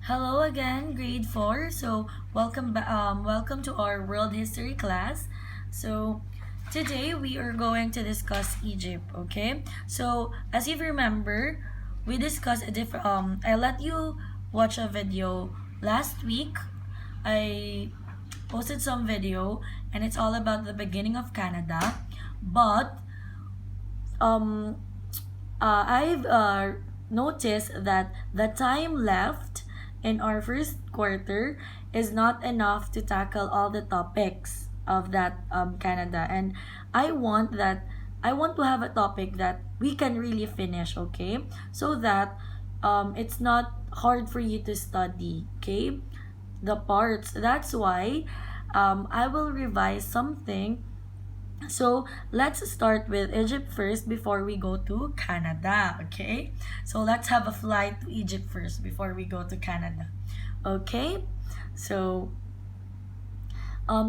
Hello again, grade 4. Welcome to our world history class. So, today we are going to discuss Egypt, okay? So, as you remember, we discussed I let you watch a video last week. I posted some video and it's all about the beginning of Canada, but um I've noticed that the time left in our first quarter is not enough to tackle all the topics of that Canada, and I want to have a topic that we can really finish, okay? So that it's not hard for you to study, okay? The parts. That's why I will revise something. So let's start with Egypt first before we go to Canada, okay? So let's have a flight to Egypt first before we go to Canada, okay? So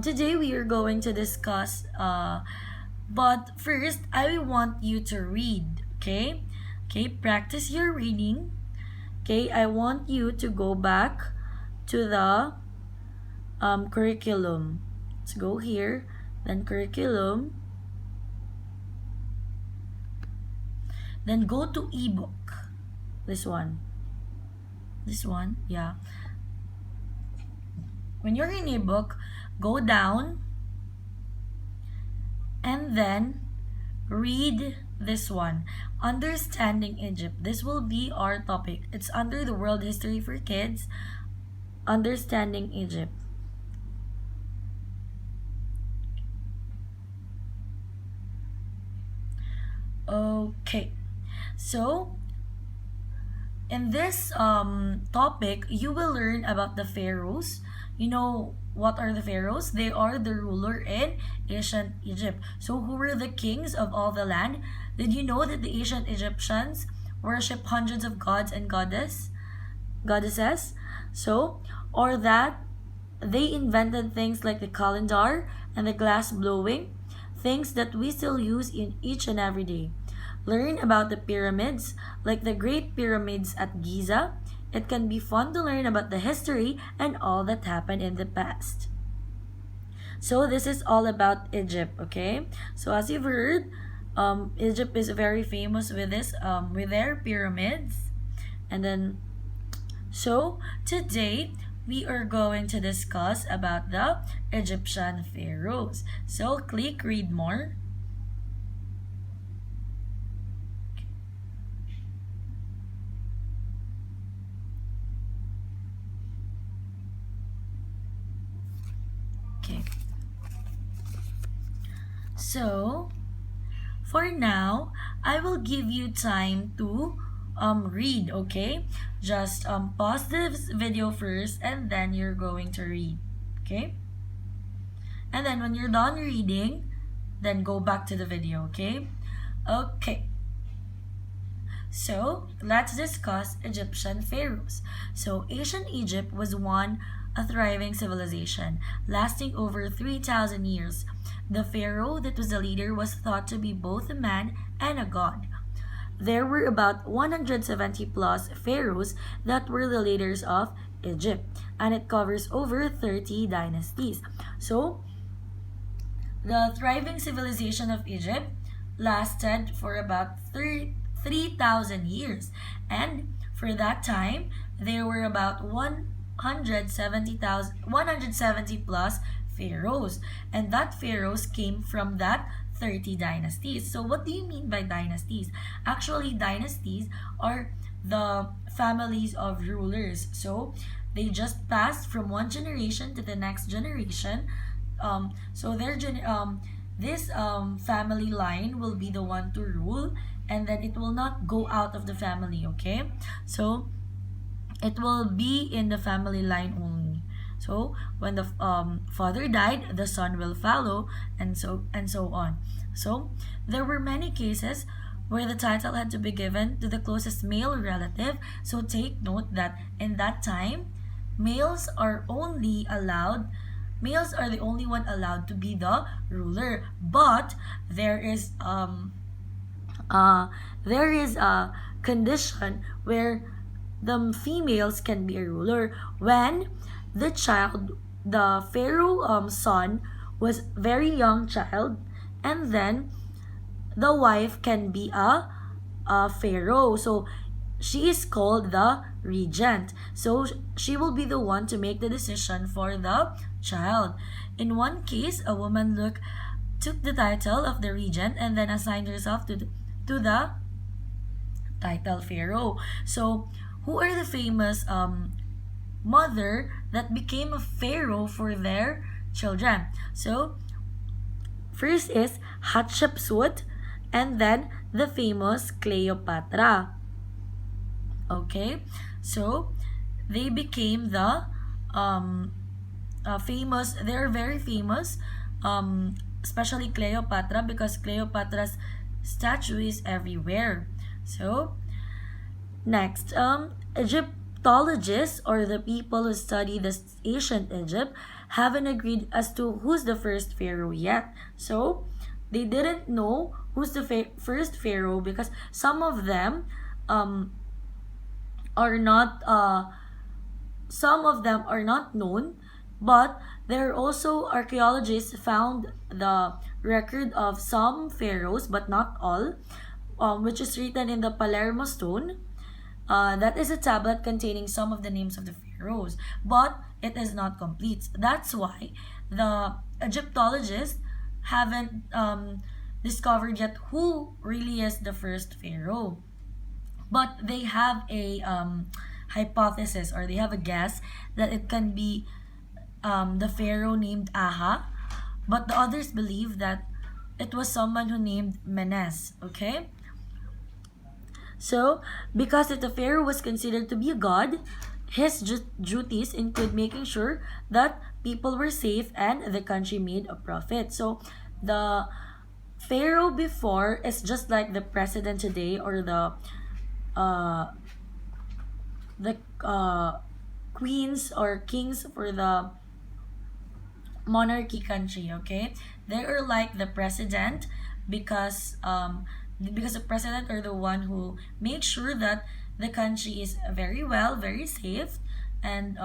today we are going to discuss, but first I want you to read, okay? Okay, practice your reading. Okay, I want you to go back to the curriculum. Let's go here, then curriculum. Then go to ebook. This one. This one, yeah. When you're in ebook, go down and then read this one. Understanding Egypt. This will be our topic. It's under the world history for kids. Understanding Egypt. Okay. So, in this topic, you will learn about the pharaohs. You know what are the pharaohs? They are the ruler in ancient Egypt. So, who were the kings of all the land? Did you know that the ancient Egyptians worship hundreds of gods and goddesses? So, or that they invented things like the calendar and the glass blowing, things that we still use in each and every day. Learn about the pyramids, like the Great Pyramids at Giza. It can be fun to learn about the history and all that happened in the past. So this is all about Egypt, okay? So as you've heard, Egypt is very famous with with their pyramids. And then, so today we are going to discuss about the Egyptian pharaohs. So click read more. Okay. So, for now, I will give you time to read, okay? Just pause this video first and then you're going to read, okay? And then when you're done reading, then go back to the video, okay? Okay. So, let's discuss Egyptian pharaohs. So, ancient Egypt was a thriving civilization, lasting over 3,000 years. The pharaoh that was the leader was thought to be both a man and a god. There were about 170 plus pharaohs that were the leaders of Egypt, and it covers over 30 dynasties. So, the thriving civilization of Egypt lasted for about 3,000 years, and for that time, there were about 170 plus pharaohs, and that pharaohs came from that 30 dynasties. So what do you mean by dynasties? Actually, dynasties are the families of rulers. So they just passed from one generation to the next generation. So this family line will be the one to rule, and then it will not go out of the family, okay? So it will be in the family line only. So when the father died, the son will follow, and so on. So there were many cases where the title had to be given to the closest male relative. So take note that in that time, males are the only one allowed to be the ruler. But there is a condition where the females can be a ruler when the pharaoh son was very young child, and then the wife can be a pharaoh. So she is called the regent. So she will be the one to make the decision for the child. In one case, a woman took the title of the regent and then assigned herself to the title pharaoh. So who are the famous mother that became a pharaoh for their children? So first is Hatshepsut, and then the famous Cleopatra. Okay, so they became the famous. They're very famous, especially Cleopatra, because Cleopatra's statue is everywhere. So next, Egyptologists, or the people who study the ancient Egypt, haven't agreed as to who's the first pharaoh yet. So they didn't know who's the first pharaoh because some of them are not known, but there are also archaeologists found the record of some pharaohs, but not all, which is written in the Palermo stone. That is a tablet containing some of the names of the pharaohs, but it is not complete. That's why the Egyptologists haven't discovered yet who really is the first pharaoh. But they have a hypothesis, or they have a guess that it can be the pharaoh named Aha, but the others believe that it was someone who named Menes. Okay? So, because the pharaoh was considered to be a god, his duties include making sure that people were safe and the country made a profit. So, the pharaoh before is just like the president today, or the queens or kings for the monarchy country. Okay, they are like the president because the president are the one who made sure that the country is very well, very safe, and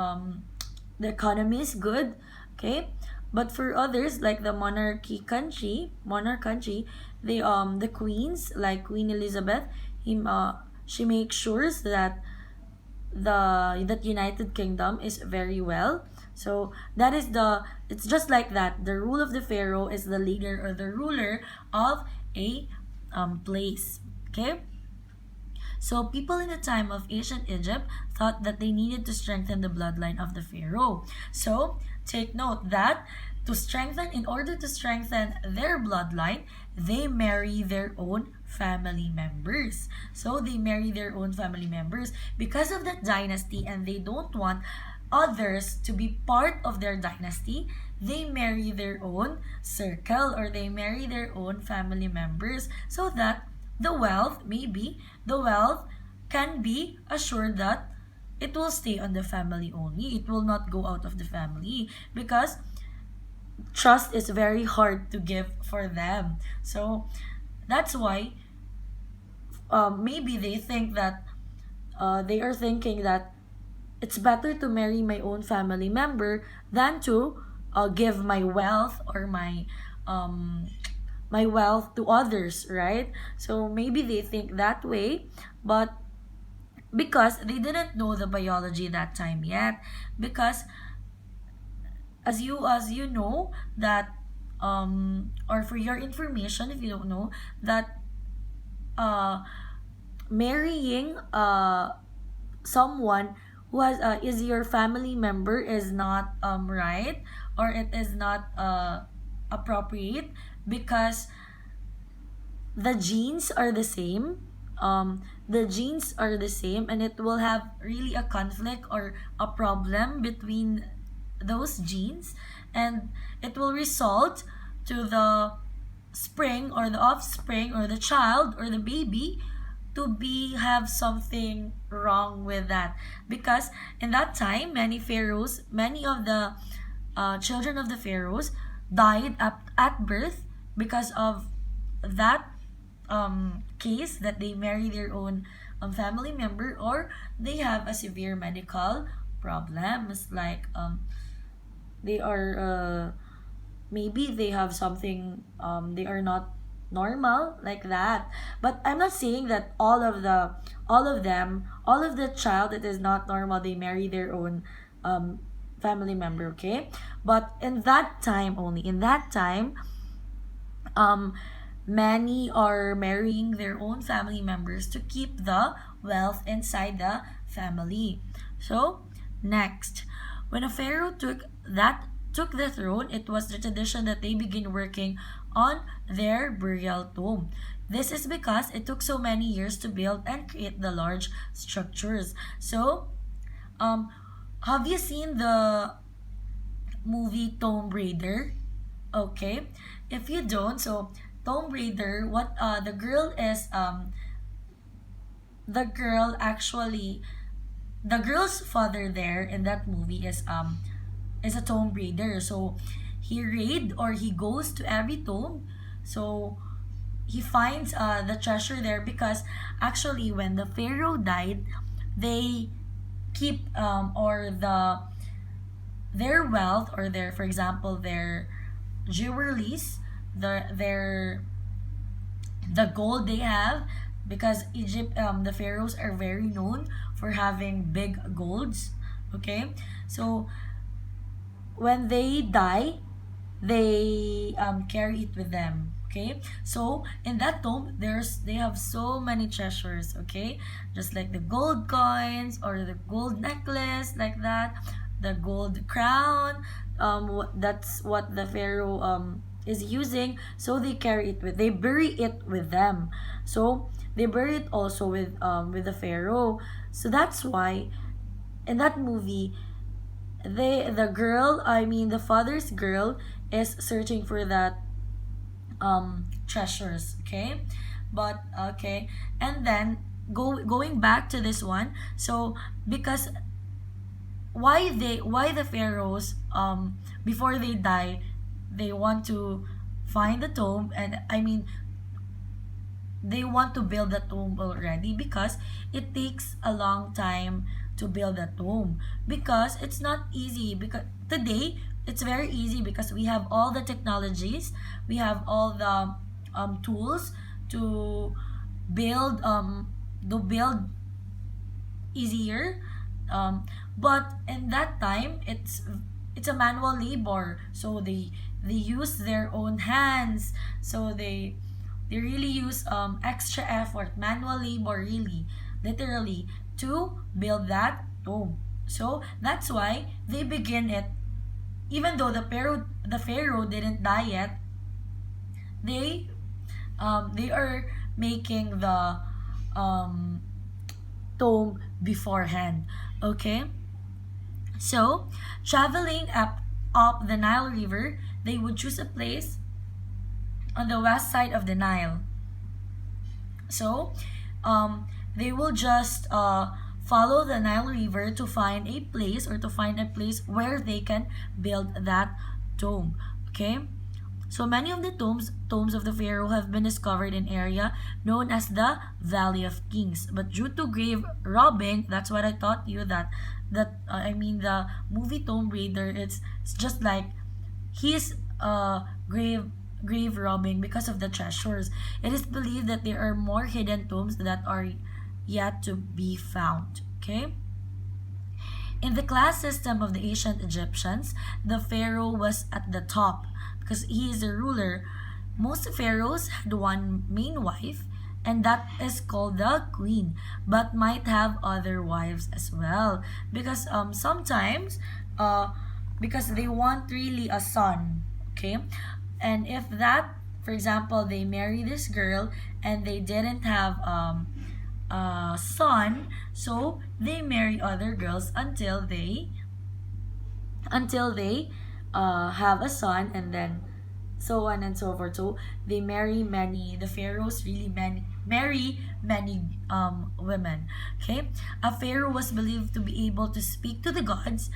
the economy is good. Okay, but for others like the monarch country, they the queens like Queen Elizabeth, she makes sure that that United Kingdom is very well. So it's just like that. The rule of the pharaoh is the leader or the ruler of a place. Okay. So people in the time of ancient Egypt thought that they needed to strengthen the bloodline of the pharaoh. So take note that in order to strengthen their bloodline, they marry their own family members. So they marry their own family members because of that dynasty, and they don't want others to be part of their dynasty. They marry their own circle, or they marry their own family members, so that the wealth can be assured that it will stay on the family only. It will not go out of the family, because trust is very hard to give for them. So that's why maybe they think that they are thinking that it's better to marry my own family member than to give my wealth or my wealth to others, right? So maybe they think that way, but because they didn't know the biology that time yet, because as you know that or for your information, if you don't know that marrying someone who is your family member is not right, or it is not appropriate, because the genes are the same. And it will have really a conflict or a problem between those genes, and it will result to the spring or the offspring or the child or the baby to have something wrong with that, because in that time many of the children of the pharaohs died at birth because of that case, that they marry their own family member, or they have a severe medical problems, like they are maybe they have something, they are not normal, like that. But I'm not saying that all of the child that is not normal, they marry their own family member, okay? But in that time, only in that time, um many are marrying their own family members to keep the wealth inside the family. So next, when a pharaoh took the throne, it was the tradition that they begin working on their burial tomb. This is because it took so many years to build and create the large structures. So um have you seen the movie Tomb Raider? Okay. If you don't, so Tomb Raider, what the girl is, the girl actually, the girl's father there in that movie is a Tomb Raider. So he raid, or he goes to every tomb. So he finds the treasure there, because actually when the pharaoh died, they keep or their wealth, or their, for example, their jewelries, their the gold they have, because Egypt, the pharaohs are very known for having big golds. Okay, so when they die, they carry it with them. Okay, so in that tomb, they have so many treasures. Okay, just like the gold coins, or the gold necklace, like that, the gold crown. That's what the pharaoh is using. So they carry it with, they bury it with them. So they bury it also with the pharaoh. So that's why in that movie, the girl, I mean the father's girl, is searching for that treasures. Okay, but okay, and then going back to this one. So because why the pharaohs, before they die, they want to find the tomb, and I mean they want to build the tomb already, because it takes a long time to build a tomb, because it's not easy. Because today it's very easy, because we have all the technologies, we have all the tools to build, easier. But in that time, it's a manual labor. So they use their own hands. So they really use extra effort, manual labor, really, literally, to build that tomb. So that's why they begin it, even though the pharaoh didn't die yet. They are making the um tomb beforehand. Okay, so traveling up the Nile River, they would choose a place on the west side of the Nile. So they will just follow the Nile River to find a place, or to find a place where they can build that tomb. Okay, so many of the tombs of the pharaoh have been discovered in area known as the Valley of Kings. But due to grave robbing, that's what I taught you, I mean the movie Tomb Raider, it's just like his grave robbing, because of the treasures. It is believed that there are more hidden tombs that are yet to be found. Okay? In the class system of the ancient Egyptians, the pharaoh was at the top, because he is a ruler. Most pharaohs had one main wife, and that is called the queen, but might have other wives as well, because sometimes because they want really a son. Okay, and if that, for example, they marry this girl and they didn't have a son, so they marry other girls until they have a son, and then so on and so forth. So they marry many, the pharaohs really marry many women. Okay, a pharaoh was believed to be able to speak to the gods